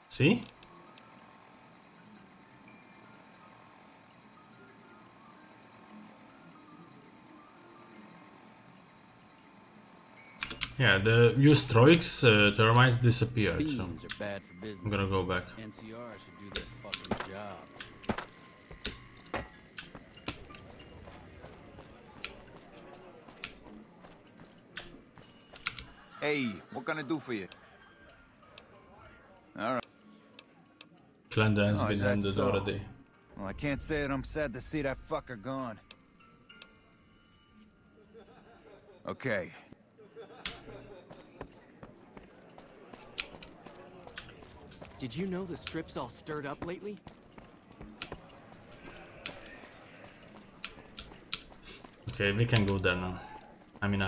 S1: See? Yeah, the used Troik's termites disappeared.
S15: Fiends
S1: So
S15: are bad for business.
S1: I'm gonna go back.
S15: NCR should do their fucking job.
S12: Hey, what can I do for you? All right.
S1: Glenda has
S12: Oh,
S1: been
S12: is that
S1: handed
S12: so?
S1: already.
S12: Well, I can't say that I'm sad to see that fucker gone. Okay.
S2: Did you know the strip's all stirred up lately?
S1: Okay, we can go there now. I mean,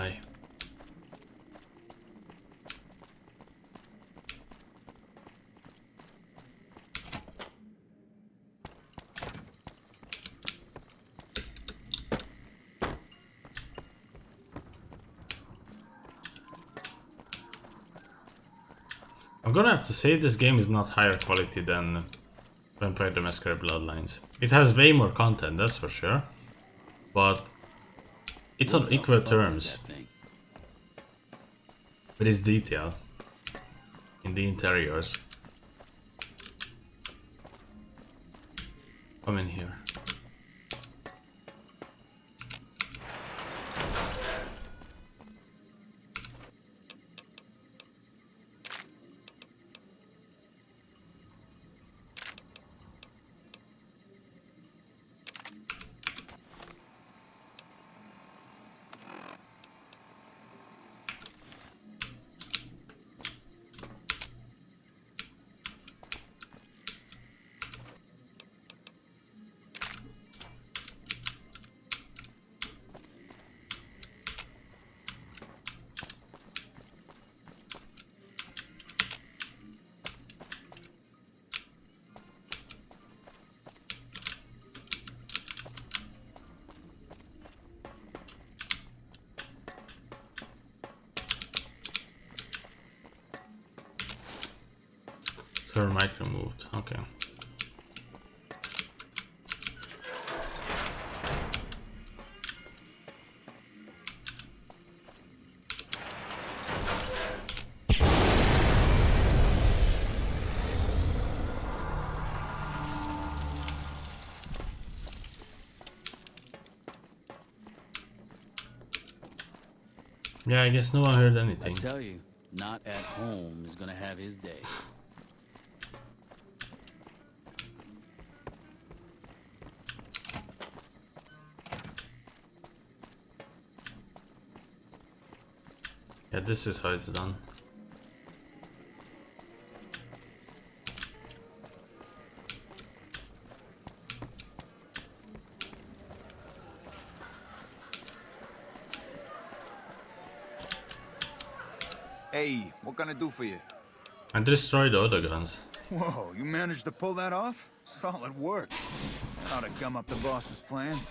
S1: I'm gonna have to say this game is not higher quality than Vampire the Masquerade Bloodlines. It has way more content, that's for sure. But it's on equal terms with its detail in the interiors. Come in here. Mic removed. Okay. Yeah, I guess no one heard anything.
S15: I tell you, not at home is gonna have his day.
S1: Yeah, this is how it's done.
S12: Hey, what can I do for you?
S1: I destroyed the other guns.
S12: Whoa, you managed to pull that off? Solid work. That ought to gum up the boss's plans.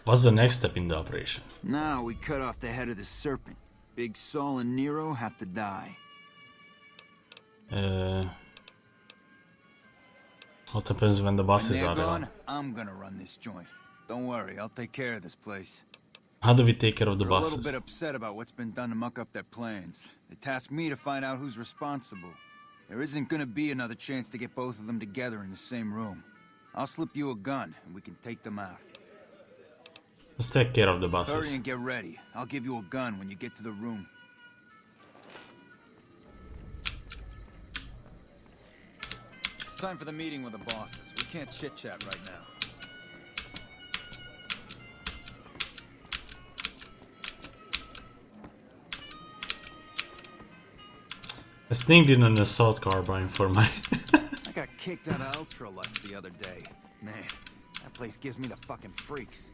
S1: What's the next step in the operation?
S12: Now we cut off the head of the serpent. Big Saul and Nero have to die.
S1: What happens when the bosses
S12: When
S1: are
S12: they're
S1: gone?
S12: gone, I'm gonna run this joint. Don't worry, I'll take care of this place.
S1: How do we take care of the
S12: They're a
S1: bosses?
S12: little bit upset about what's been done to muck up their plans. They tasked me to find out who's responsible. There isn't gonna be another chance to get both of them together in the same room. I'll slip you a gun, and we can take them out.
S1: Let's take care of the bosses.
S12: Hurry and get ready. I'll give you a gun when you get to the room. It's time for the meeting with the bosses. We can't chit-chat right now.
S1: I sneaked in an assault carbine for my...
S12: I got kicked out of Ultralux the other day. Man, that place gives me the fucking freaks.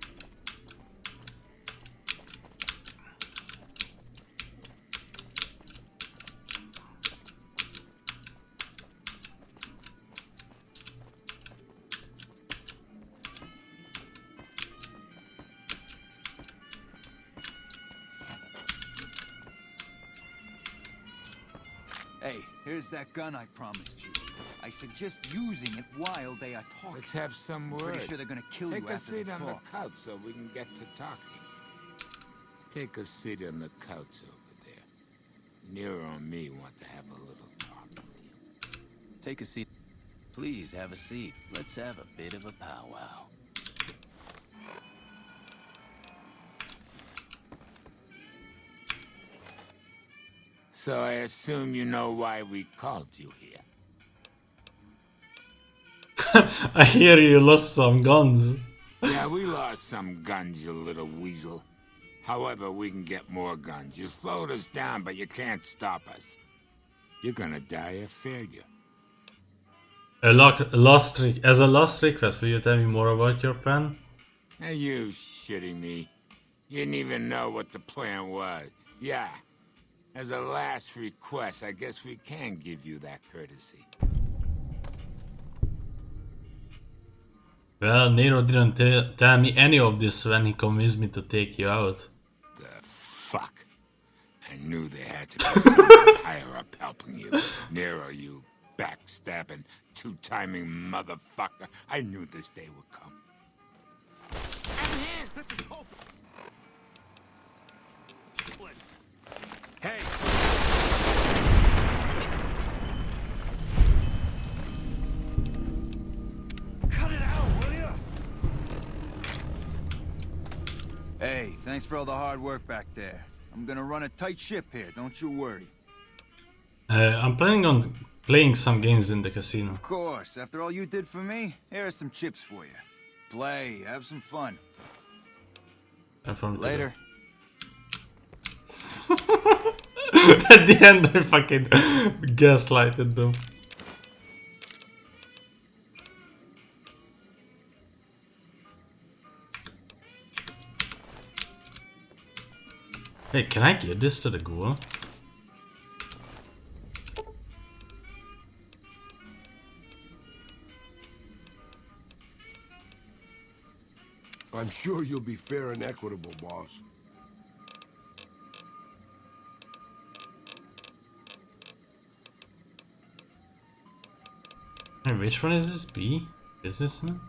S12: Hey, here's that gun I promised you. I suggest using it while they are talking.
S16: Let's have some words.
S12: Pretty sure they're gonna kill
S16: Take
S12: you
S16: a
S12: after the
S16: seat on
S12: talk.
S16: the couch so we can get to talking. Take a seat on the couch over there. Nero and me want to have a little talk with you.
S15: Take a seat. Please have a seat. Let's have a bit of a powwow.
S16: So I assume you know why we called you here.
S1: I hear you lost some guns.
S16: Yeah, we lost some guns, you little weasel. However, we can get more guns. You slowed us down, but you can't stop us. You're gonna die of failure.
S1: As a last request, will you tell me more about your plan?
S16: Are you shitting me? You didn't even know what the plan was. Yeah. As a last request, I guess we can give you that courtesy.
S1: Well, Nero didn't tell me any of this when he convinced me to take you out.
S16: The fuck? I knew there had to be someone higher up helping you. Nero, you backstabbing, two-timing motherfucker. I knew this day would come.
S2: Hey!
S12: Cut it out, will ya? Hey, thanks for all the hard work back there. I'm gonna run a tight ship here, don't you worry.
S1: I'm planning on playing some games in the casino.
S12: Of course, after all you did for me, here are some chips for you. Play, have some fun. Later.
S1: At the end, I fucking gaslighted them. Hey, can I give this to the ghoul?
S10: I'm sure you'll be fair and equitable, boss.
S1: Hey, which one is this? B? Businessman?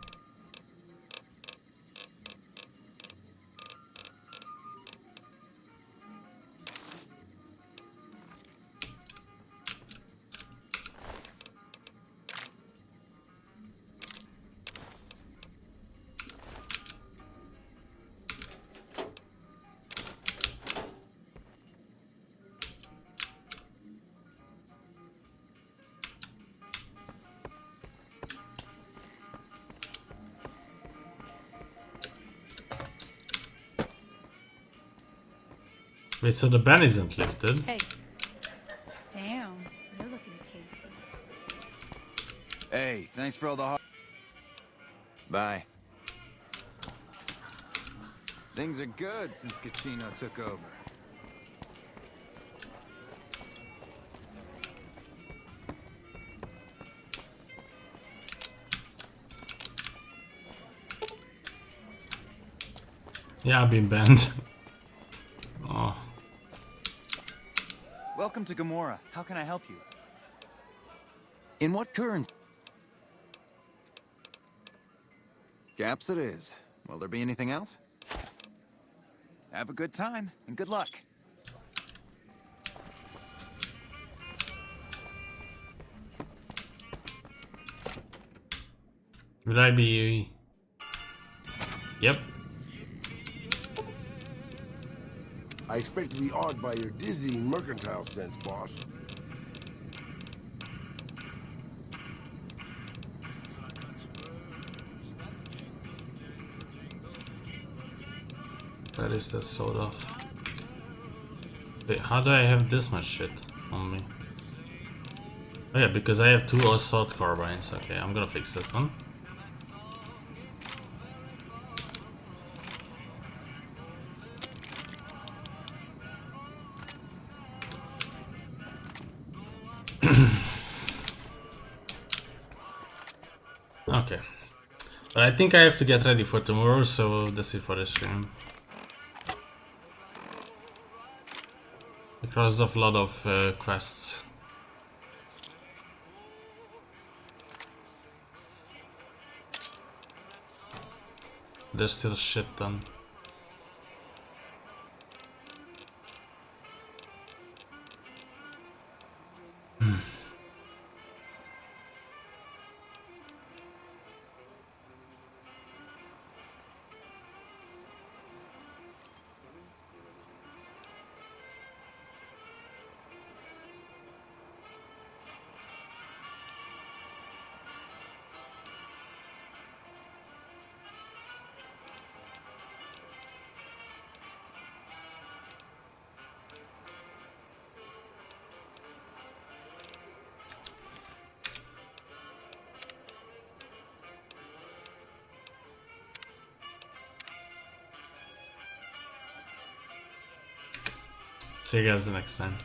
S1: Wait, so the ban isn't lifted?
S17: Hey. Damn, you're looking tasty.
S12: Hey, thanks for all the hard... Bye. Things are good since Cachino took over.
S1: Yeah, I've been banned. Oh.
S12: Welcome to Gamora. How can I help you? In what currency? Gaps it is. Will there be anything else? Have a good time, and good luck.
S1: Will I be... Yep.
S10: I expect to be awed by your dizzying mercantile sense, boss.
S1: Where is that soda? Wait, how do I have this much shit on me? Oh yeah, because I have 2 assault carbines. Okay, I'm gonna fix that one. Okay. But I think I have to get ready for tomorrow, so that's it for this stream. Because of a lot of quests. There's still shit done. See you guys the next time.